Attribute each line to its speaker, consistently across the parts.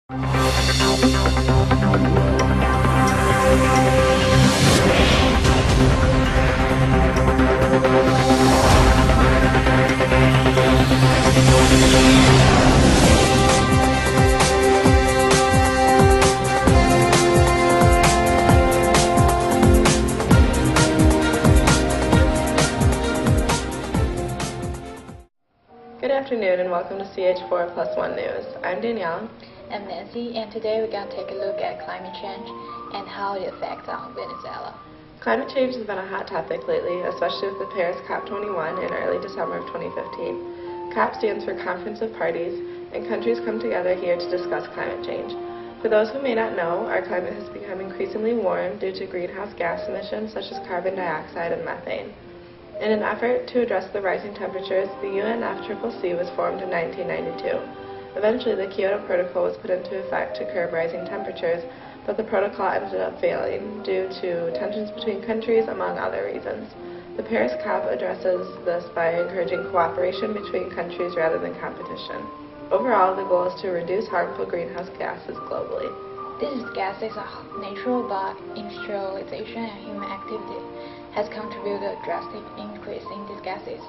Speaker 1: Good afternoon and welcome to CH4 Plus One News. I'm Danielle.
Speaker 2: I'm Nancy, and today we're going to take a look at climate change and how it affects Venezuela.
Speaker 1: Climate change has been a hot topic lately, especially with the Paris COP21 in early December of 2015. COP stands for Conference of Parties, and countries come together here to discuss climate change. For those who may not know, our climate has become increasingly warm due to greenhouse gas emissions such as carbon dioxide and methane. In an effort to address the rising temperatures, the UNFCCC was formed in 1992. Eventually, the Kyoto Protocol was put into effect to curb rising temperatures, but the protocol ended up failing due to tensions between countries, among other reasons. The Paris COP addresses this by encouraging cooperation between countries rather than competition. Overall, the goal is to reduce harmful greenhouse gases globally.
Speaker 2: These gases are natural, but industrialization and human activity has contributed a drastic increase in these gases.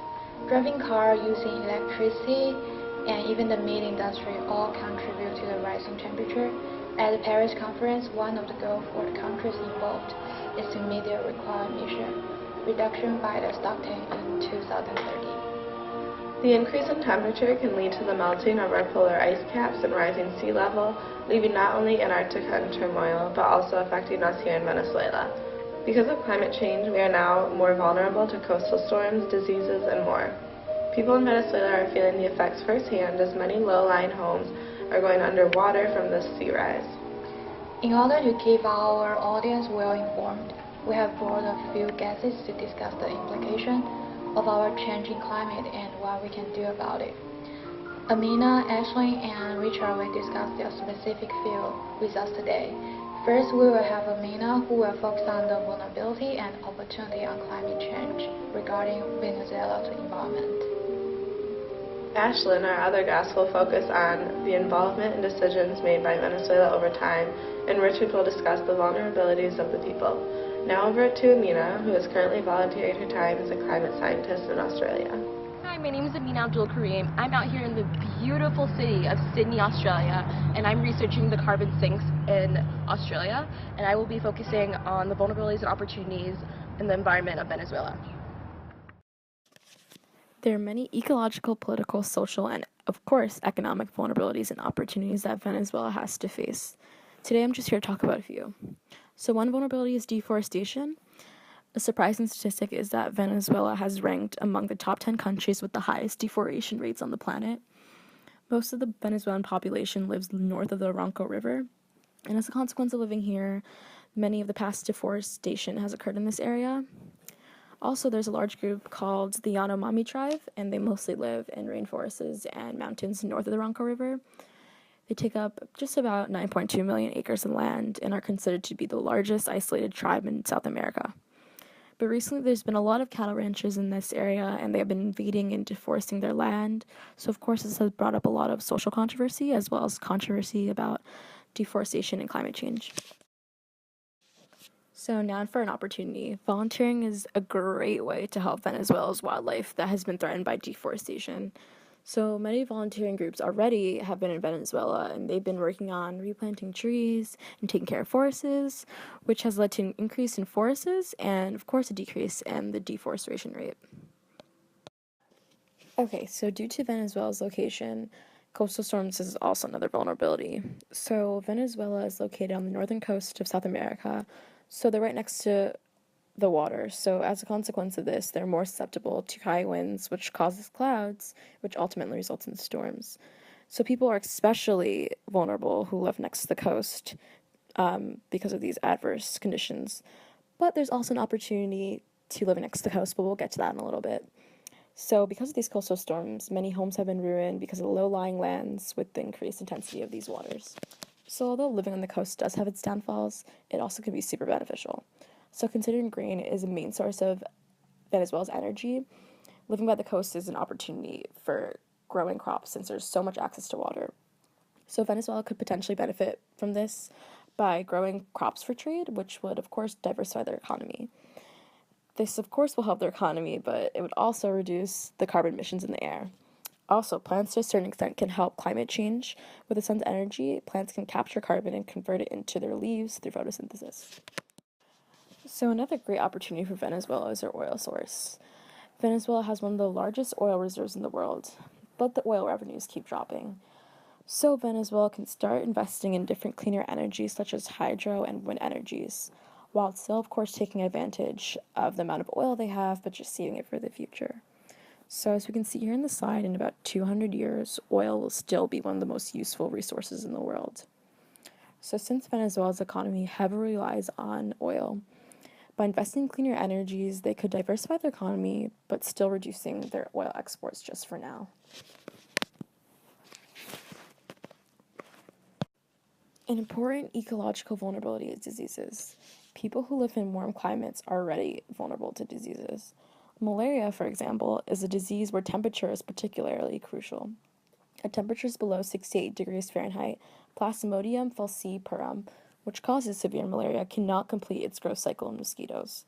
Speaker 2: Driving cars, using electricity, and even the meat industry all contribute to the rising temperature. At the Paris conference, one of the goals for the countries involved is to meet their required emission reduction by the Stockton in 2030.
Speaker 1: The increase in temperature can lead to the melting of our polar ice caps and rising sea level, leaving not only Antarctica in turmoil, but also affecting us here in Venezuela. Because of climate change, we are now more vulnerable to coastal storms, diseases, and more. People in Venezuela are feeling the effects firsthand as many low-lying homes are going underwater from this sea rise.
Speaker 2: In order to keep our audience well informed, we have brought a few guests to discuss the implication of our changing climate and what we can do about it. Amina, Ashley, and Richard will discuss their specific field with us today. First, we will have Amina, who will focus on the vulnerability and opportunity on climate change regarding Venezuela's environment.
Speaker 1: Ashlyn, our other guest, will focus on the involvement and decisions made by Venezuela over time, and Richard will discuss the vulnerabilities of the people. Now over to Amina, who is currently volunteering her time as a climate scientist in Australia.
Speaker 3: Hi, my name is Abdul-Kareem. I'm out here in the beautiful city of Sydney, Australia, and I'm researching the carbon sinks in Australia, and I will be focusing on the vulnerabilities and opportunities in the environment of Venezuela.
Speaker 4: There are many ecological, political, social, and, of course, economic vulnerabilities and opportunities that Venezuela has to face. Today, I'm just here to talk about a few. So one vulnerability is deforestation. A surprising statistic is that Venezuela has ranked among the top 10 countries with the highest deforestation rates on the planet. Most of the Venezuelan population lives north of the Orinoco River, and as a consequence of living here, many of the past deforestation has occurred in this area. Also, there's a large group called the Yanomami tribe, and they mostly live in rainforests and mountains north of the Orinoco River. They take up just about 9.2 million acres of land and are considered to be the largest isolated tribe in South America. But recently, there's been a lot of cattle ranches in this area, and they have been invading and deforesting their land. So, of course, this has brought up a lot of social controversy, as well as controversy about deforestation and climate change. So now for an opportunity. Volunteering is a great way to help Venezuela's wildlife that has been threatened by deforestation. So many volunteering groups already have been in Venezuela, and they've been working on replanting trees and taking care of forests, which has led to an increase in forests and, of course, a decrease in the deforestation rate. Okay, so due to Venezuela's location, coastal storms is also another vulnerability. So Venezuela is located on the northern coast of South America, so they're right next to the water. So as a consequence of this, they're more susceptible to high winds, which causes clouds, which ultimately results in storms. So people are especially vulnerable who live next to the coast because of these adverse conditions. But there's also an opportunity to live next to the coast, but we'll get to that in a little bit. So because of these coastal storms, many homes have been ruined because of the low-lying lands with the increased intensity of these waters. So although living on the coast does have its downfalls, it also can be super beneficial. So considering grain is a main source of Venezuela's energy, living by the coast is an opportunity for growing crops since there's so much access to water. So Venezuela could potentially benefit from this by growing crops for trade, which would, of course, diversify their economy. This, of course, will help their economy, but it would also reduce the carbon emissions in the air. Also, plants to a certain extent can help climate change. With the sun's energy, plants can capture carbon and convert it into their leaves through photosynthesis. So another great opportunity for Venezuela is their oil source. Venezuela has one of the largest oil reserves in the world, but the oil revenues keep dropping. So Venezuela can start investing in different cleaner energies such as hydro and wind energies, while still, of course, taking advantage of the amount of oil they have, but just saving it for the future. So as we can see here in the slide, in about 200 years, oil will still be one of the most useful resources in the world. So since Venezuela's economy heavily relies on oil, by investing in cleaner energies, they could diversify their economy, but still reducing their oil exports just for now. An important ecological vulnerability is diseases. People who live in warm climates are already vulnerable to diseases. Malaria, for example, is a disease where temperature is particularly crucial. At temperatures below 68 degrees Fahrenheit, Plasmodium falciparum, which causes severe malaria, cannot complete its growth cycle in mosquitoes.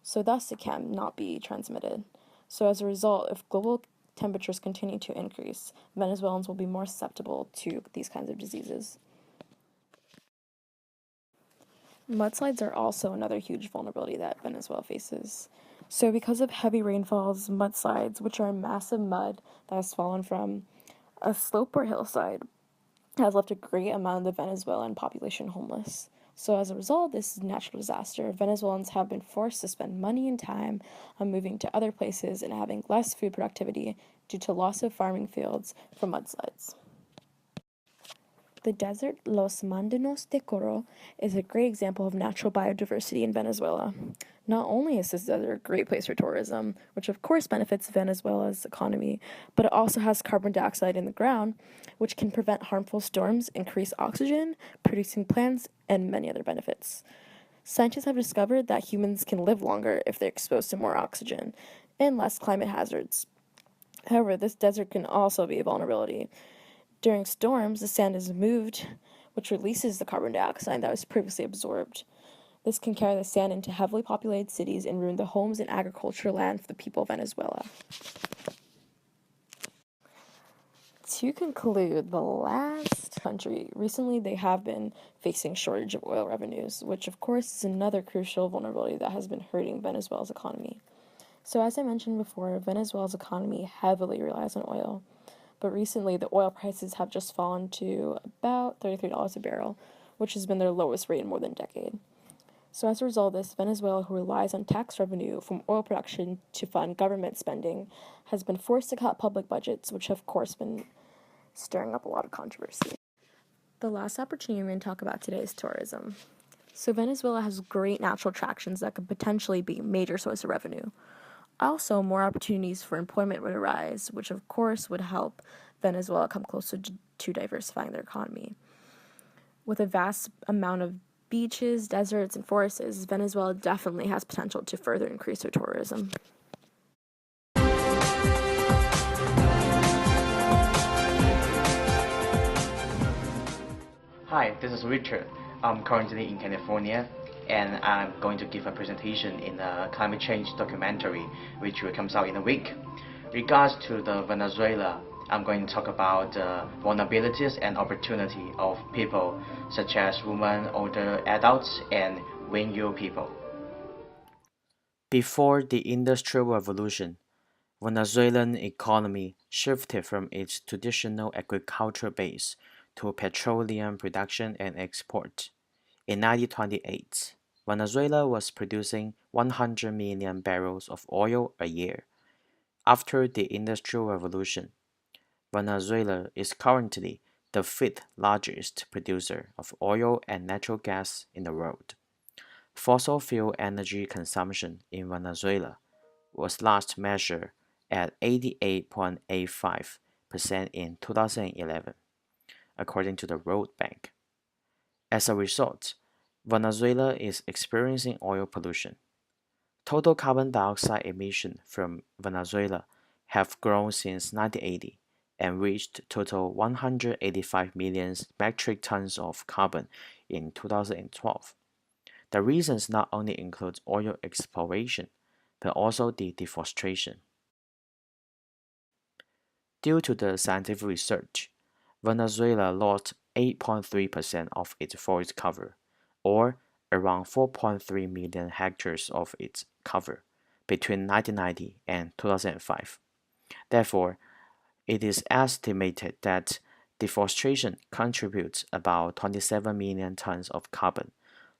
Speaker 4: So thus it can not be transmitted. So as a result, if global temperatures continue to increase, Venezuelans will be more susceptible to these kinds of diseases. Mudslides are also another huge vulnerability that Venezuela faces. So because of heavy rainfalls, mudslides, which are massive mud that has fallen from a slope or hillside, has left a great amount of the Venezuelan population homeless. So as a result of this natural disaster, Venezuelans have been forced to spend money and time on moving to other places and having less food productivity due to loss of farming fields from mudslides. The desert Los Mandanos de Coro is a great example of natural biodiversity in Venezuela. Not only is this desert a great place for tourism, which of course benefits Venezuela's economy, but it also has carbon dioxide in the ground, which can prevent harmful storms, increase oxygen, producing plants, and many other benefits. Scientists have discovered that humans can live longer if they're exposed to more oxygen and less climate hazards. However, this desert can also be a vulnerability. During storms, the sand is moved, which releases the carbon dioxide that was previously absorbed. This can carry the sand into heavily populated cities and ruin the homes and agricultural land for the people of Venezuela. To conclude, the last country, recently they have been facing shortage of oil revenues, which of course is another crucial vulnerability that has been hurting Venezuela's economy. So as I mentioned before, Venezuela's economy heavily relies on oil. But recently, the oil prices have just fallen to about $33 a barrel, which has been their lowest rate in more than a decade. So as a result of this, Venezuela, who relies on tax revenue from oil production to fund government spending, has been forced to cut public budgets, which have, of course, been stirring up a lot of controversy. The last opportunity we're going to talk about today is tourism. So Venezuela has great natural attractions that could potentially be a major source of revenue. Also, more opportunities for employment would arise, which of course would help Venezuela come closer to diversifying their economy. With a vast amount of beaches, deserts, and forests, Venezuela definitely has potential to further increase their tourism.
Speaker 5: Hi, this is Richard. I'm currently in California, and I'm going to give a presentation in a climate change documentary which will come out in a week. Regards to the Venezuela, I'm going to talk about the vulnerabilities and opportunity of people such as women, older adults, and young people. Before the Industrial Revolution, Venezuelan economy shifted from its traditional agricultural base to petroleum production and export. In 1928, Venezuela was producing 100 million barrels of oil a year. After the Industrial Revolution, Venezuela is currently the fifth largest producer of oil and natural gas in the world. Fossil fuel energy consumption in Venezuela was last measured at 88.85% in 2011, according to the World Bank. As a result, Venezuela is experiencing oil pollution. Total carbon dioxide emissions from Venezuela have grown since 1980 and reached total 185 million metric tons of carbon in 2012. The reasons not only include oil exploration, but also the deforestation. Due to the scientific research, Venezuela lost 8.3% of its forest cover, or around 4.3 million hectares of its cover, between 1990 and 2005. Therefore, it is estimated that deforestation contributes about 27 million tons of carbon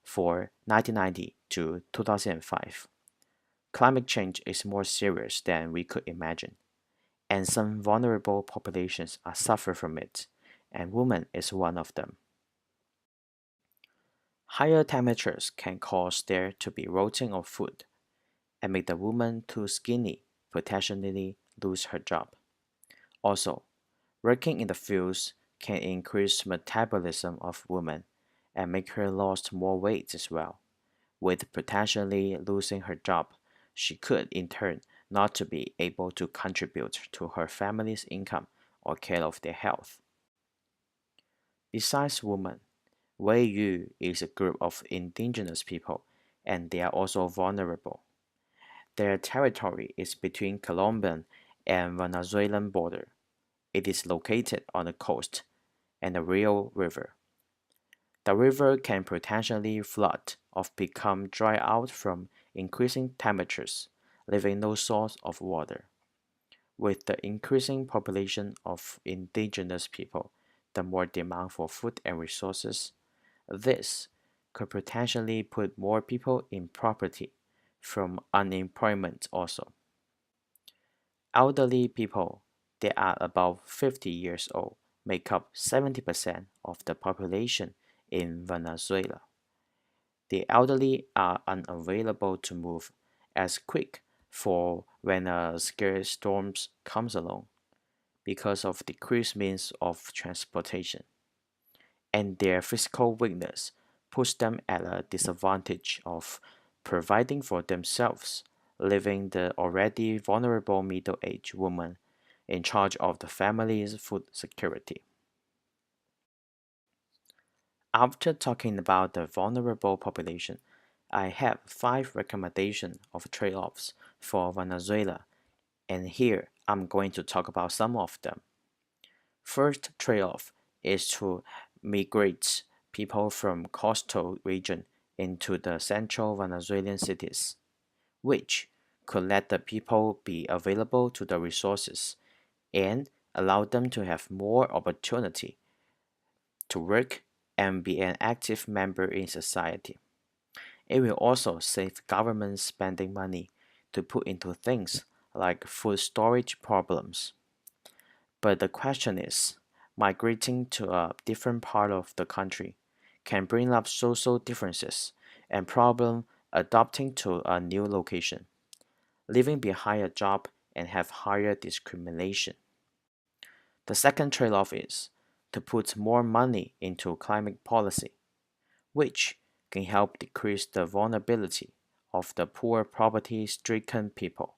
Speaker 5: for 1990 to 2005. Climate change is more serious than we could imagine, and some vulnerable populations are suffer from it, and women is one of them. Higher temperatures can cause there to be rotting of food and make the woman too skinny, potentially lose her job. Also, working in the fields can increase metabolism of women and make her lose more weight as well. With potentially losing her job, she could in turn not to be able to contribute to her family's income or care of their health. Besides women, Wei is a group of indigenous people and they are also vulnerable. Their territory is between Colombian and Venezuelan border. It is located on the coast and the Rio River. The river can potentially flood or become dry out from increasing temperatures, leaving no source of water. With the increasing population of indigenous people, the more demand for food and resources, this could potentially put more people in poverty from unemployment also. Elderly people that are above 50 years old make up 70% of the population in Venezuela. The elderly are unavailable to move as quick for when a scare storm comes along because of decreased means of transportation, and their physical weakness puts them at a disadvantage of providing for themselves, leaving the already vulnerable middle-aged woman in charge of the family's food security. After talking about the vulnerable population, I have 5 recommendations of trade-offs for Venezuela, and here I'm going to talk about some of them. First trade-off is to migrate people from coastal region into the central Venezuelan cities, which could let the people be available to the resources and allow them to have more opportunity to work and be an active member in society. It will also save government spending money to put into things like food storage problems. But the question is, migrating to a different part of the country can bring up social differences and problem adapting to a new location, leaving behind a job and have higher discrimination. The second trade-off is to put more money into climate policy, which can help decrease the vulnerability of the poor poverty-stricken people.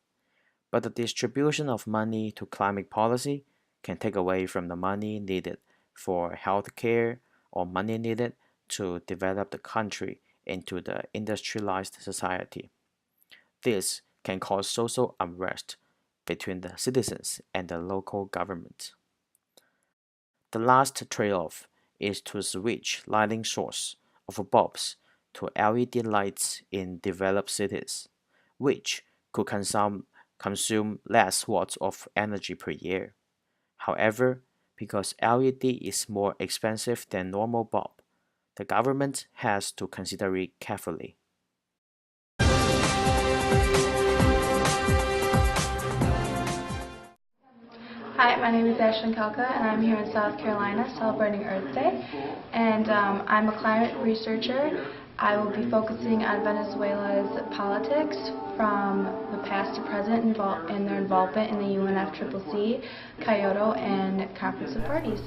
Speaker 5: But the distribution of money to climate policy can take away from the money needed for health care or money needed to develop the country into the industrialized society. This can cause social unrest between the citizens and the local government. The last trade-off is to switch lighting source of bulbs to LED lights in developed cities, which could consume less watts of energy per year. However, because LED is more expensive than normal bulb, the government has to consider it carefully.
Speaker 1: Hi, my name is Ashlyn Kalka, and I'm here in South Carolina celebrating Earth Day. And I'm a climate researcher. I will be focusing on Venezuela's politics from the past to present and their involvement in the UNFCCC, Kyoto, and Conference of Parties.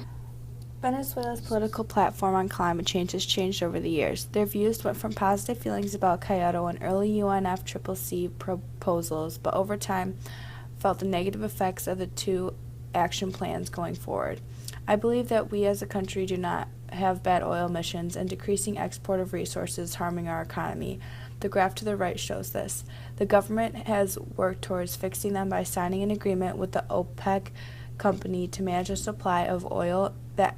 Speaker 4: Venezuela's political platform on climate change has changed over the years. Their views went from positive feelings about Kyoto and early UNFCCC proposals, but over time felt the negative effects of the two action plans going forward. I believe that we as a country do not have bad oil emissions and decreasing export of resources harming our economy. The graph to the right shows this. The government has worked towards fixing them by signing an agreement with the OPEC company to manage a supply of oil that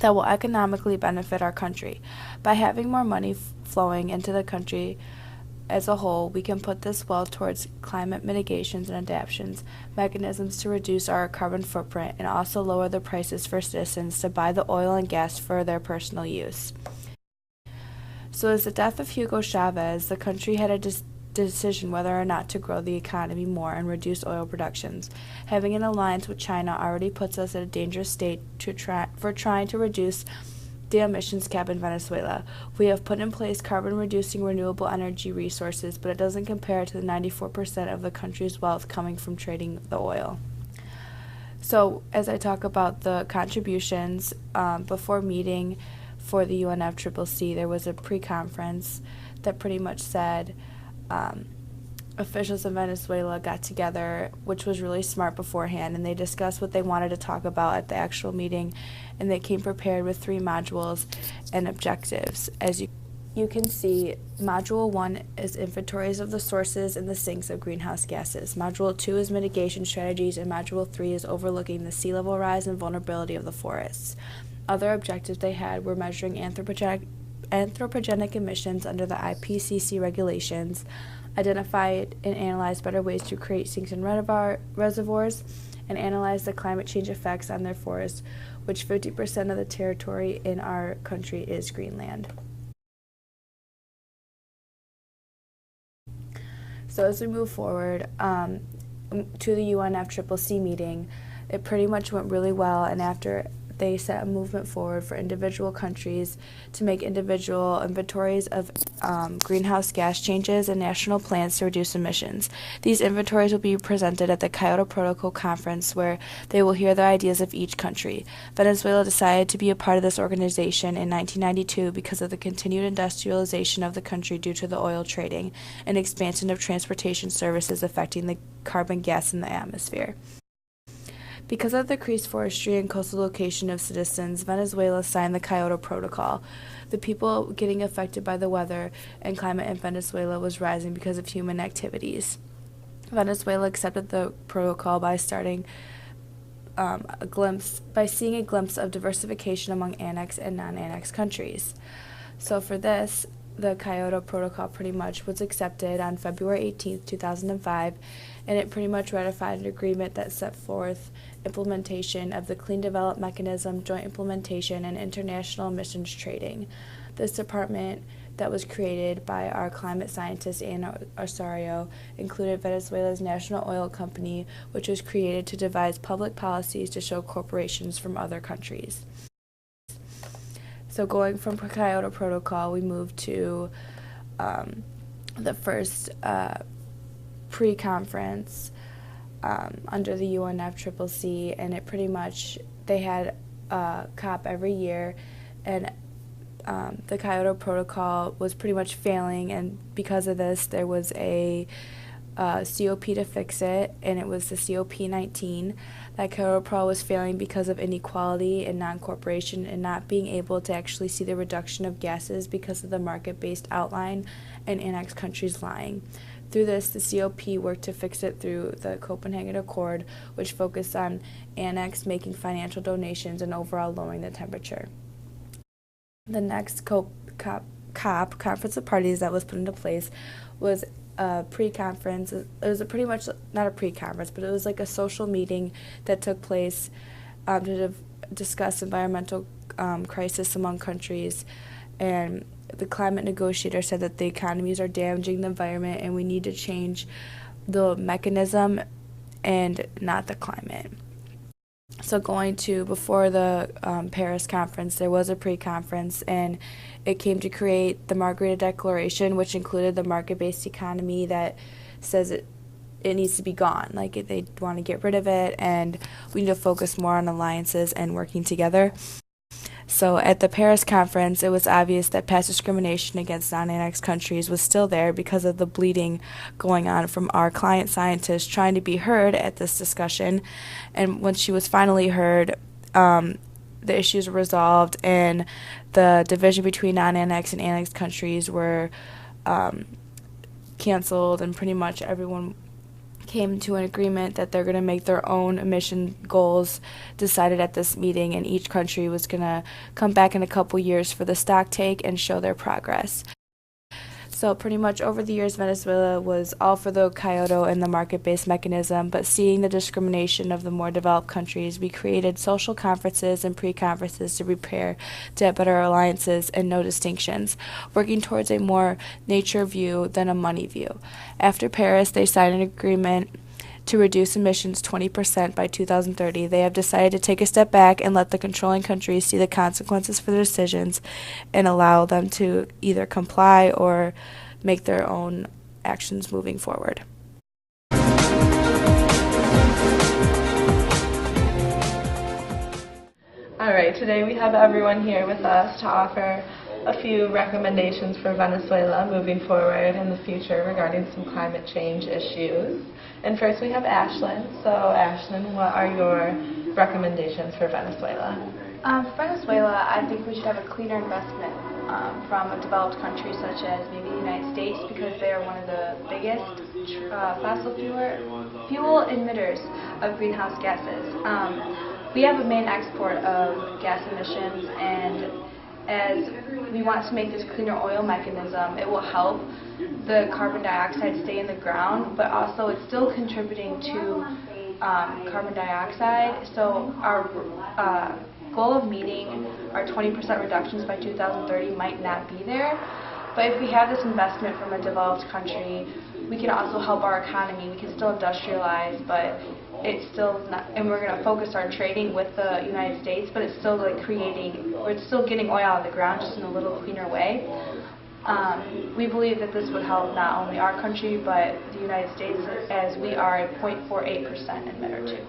Speaker 4: will economically benefit our country. By having more money flowing into the country as a whole, we can put this well towards climate mitigations and adaptations, mechanisms to reduce our carbon footprint, and also lower the prices for citizens to buy the oil and gas for their personal use. So as the death of Hugo Chavez, the country had a decision whether or not to grow the economy more and reduce oil productions. Having an alliance with China already puts us at a dangerous state for trying to reduce the emissions cap in Venezuela. We have put in place carbon-reducing renewable energy resources, but it doesn't compare to the 94% of the country's wealth coming from trading the oil. So as I talk about the contributions, before meeting for the UNFCCC, there was a pre-conference that pretty much said officials in Venezuela got together, which was really smart beforehand, and they discussed what they wanted to talk about at the actual meeting, and they came prepared with 3 modules and objectives. As you can see, Module 1 is inventories of the sources and the sinks of greenhouse gases. Module 2 is mitigation strategies, and Module 3 is overlooking the sea level rise and vulnerability of the forests. Other objectives they had were measuring anthropogenic emissions under the IPCC regulations, identify and analyze better ways to create sinks and reservoirs, and analyze the climate change effects on their forests, which 50% of the territory in our country is Greenland. So as we move forward to the UNFCCC meeting, it pretty much went really well, and after they set a movement forward for individual countries to make individual inventories of greenhouse gas changes and national plans to reduce emissions. These inventories will be presented at the Kyoto Protocol Conference, where they will hear the ideas of each country. Venezuela decided to be a part of this organization in 1992 because of the continued industrialization of the country due to the oil trading and expansion of transportation services affecting the carbon gas in the atmosphere. Because of the decreased forestry and coastal location of citizens, Venezuela signed the Kyoto Protocol. The people getting affected by the weather and climate in Venezuela was rising because of human activities. Venezuela accepted the protocol by seeing a glimpse of diversification among annexed and non-annexed countries. So for this, the Kyoto Protocol pretty much was accepted on February 18, 2005, and it pretty much ratified an agreement that set forth implementation of the Clean Development Mechanism, joint implementation, and international emissions trading. This department that was created by our climate scientist Ana Osorio included Venezuela's National Oil Company, which was created to devise public policies to show corporations from other countries. So going from Kyoto Protocol, we moved to the first pre-conference under the UNFCCC, and it pretty much, they had a COP every year, and the Kyoto Protocol was pretty much failing, and because of this, there was a COP to fix it, and it was the COP19. That Kyoto Protocol was failing because of inequality and non-cooperation and not being able to actually see the reduction of gases because of the market-based outline and annexed countries lying. Through this, the COP worked to fix it through the Copenhagen Accord, which focused on annexed making financial donations and overall lowering the temperature. The next COP, Conference of Parties, that was put into place was a pre-conference. It was pretty much not a pre-conference, but it was like a social meeting that took place to discuss environmental crisis among countries, and the climate negotiator said that the economies are damaging the environment and we need to change the mechanism and not the climate. So going to, before the Paris conference, there was a pre-conference, and it came to create the Margarita Declaration, which included the market-based economy that says it needs to be gone. Like, they want to get rid of it, and we need to focus more on alliances and working together.
Speaker 6: So at the Paris conference, it was obvious that past discrimination against non-annexed countries was still there because of the bleeding going on from our client scientists trying to be heard at this discussion. And when she was finally heard, the issues were resolved and the division between non-annexed and annexed countries were canceled, and pretty much everyone came to an agreement that they're going to make their own emission goals decided at this meeting, and each country was going to come back in a couple years for the stock take and show their progress. So pretty much over the years, Venezuela was all for the Kyoto and the market-based mechanism, but seeing the discrimination of the more developed countries, we created social conferences and pre-conferences to prepare to have better alliances and no distinctions, working towards a more nature view than a money view. After Paris, they signed an agreement to reduce emissions 20% by 2030. They have decided to take a step back and let the controlling countries see the consequences for their decisions and allow them to either comply or make their own actions moving forward.
Speaker 1: All right, today we have everyone here with us to offer a few recommendations for Venezuela moving forward in the future regarding some climate change issues. And first we have Ashlyn. So Ashlyn, what are your recommendations for Venezuela?
Speaker 2: For Venezuela, I think we should have a cleaner investment from a developed country such as maybe the United States, because they are one of the biggest fossil fuel emitters of greenhouse gases. We have a main export of gas emissions, and as we want to make this cleaner oil mechanism, it will help the carbon dioxide stay in the ground, but also it's still contributing to carbon dioxide. So our goal of meeting our 20% reductions by 2030 might not be there, but if we have this investment from a developed country, we can also help our economy. We can still industrialize, but it's still not, and we're going to focus our trading with the United States, but it's still like we're still getting oil out of the ground, just in a little cleaner way. We believe that this would help not only our country, but the United States, as we are a 0.48% emitter too.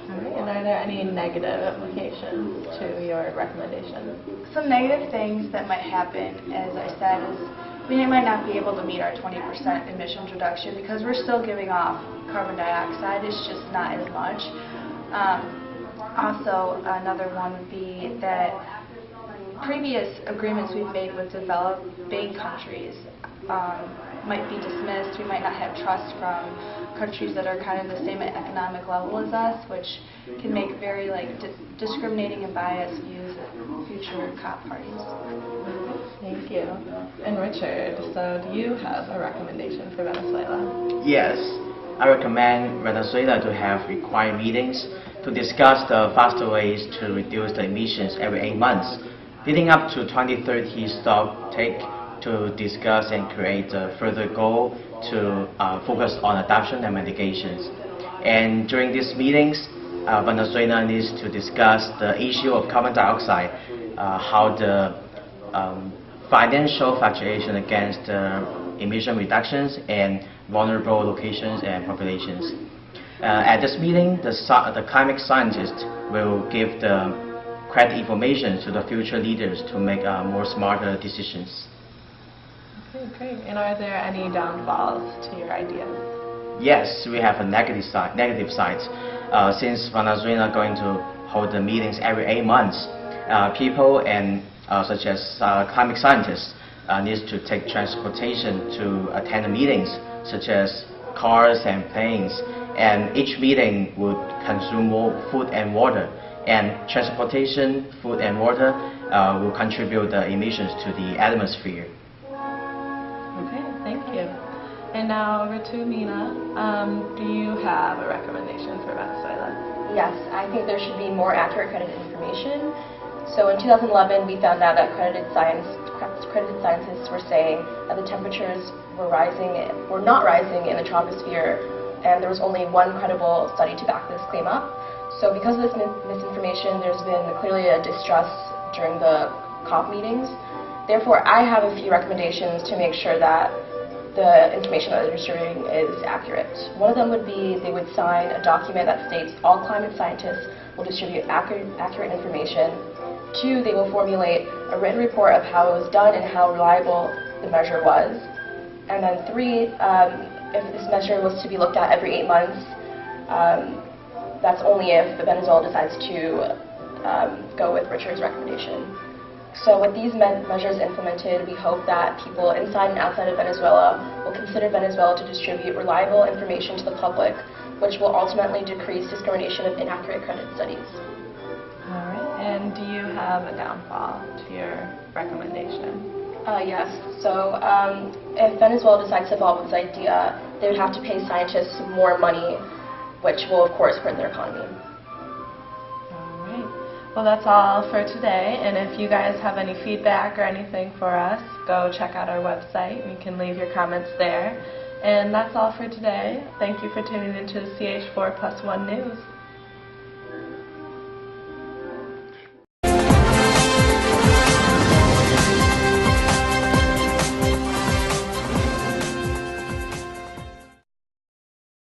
Speaker 1: Alright, and are there any negative implications to your recommendation?
Speaker 2: Some negative things that might happen, as I said, is we might not be able to meet our 20% emissions reduction because we're still giving off carbon dioxide. It's just not as much. Also, another one would be that previous agreements we've made with developing countries might be dismissed. We might not have trust from countries that are kind of the same economic level as us, which can make very discriminating and biased views at future COP parties.
Speaker 1: Thank you. And Richard, so do you have a recommendation for Venezuela?
Speaker 5: Yes, I recommend Venezuela to have required meetings to discuss the faster ways to reduce the emissions every 8 months, leading up to 2030 stock take to discuss and create a further goal to focus on adoption and mitigations. And during these meetings, Venezuela needs to discuss the issue of carbon dioxide, how the financial fluctuation against emission reductions and vulnerable locations and populations. At this meeting, the climate scientists will give the correct information to the future leaders to make more smarter decisions.
Speaker 1: Okay, great. And are there any downfalls to your ideas?
Speaker 5: Yes, we have a negative side. Since Venezuela is going to hold the meetings every 8 months, people and such as climate scientists need to take transportation to attend the meetings, such as cars and planes. And each meeting would consume more food and water. And transportation, food and water will contribute the emissions to the atmosphere.
Speaker 1: Okay, thank you. And now over to Mina. Do you have a recommendation for Venezuela?
Speaker 3: Yes, I think there should be more accurate credited information. So in 2011, we found out that credited scientists were saying that the temperatures were not rising in the troposphere, and there was only one credible study to back this claim up. So because of this misinformation, there's been clearly a distrust during the COP meetings. Therefore, I have a few recommendations to make sure that the information that they're distributing is accurate. One of them would be they would sign a document that states all climate scientists will distribute accurate information 2, they will formulate a written report of how it was done and how reliable the measure was. And then 3, if this measure was to be looked at every 8 months, that's only if Venezuela decides to go with Richard's recommendation. So with these measures implemented, we hope that people inside and outside of Venezuela will consider Venezuela to distribute reliable information to the public, which will ultimately decrease discrimination of inaccurate credit studies.
Speaker 1: All right. And do you have a downfall to your recommendation?
Speaker 3: Yes. So if Venezuela decides to evolve this idea, they would have to pay scientists more money, which will, of course, hurt their economy.
Speaker 1: All right. Well, that's all for today. And if you guys have any feedback or anything for us, go check out our website. You can leave your comments there. And that's all for today. Thank you for tuning into CH4+1 News.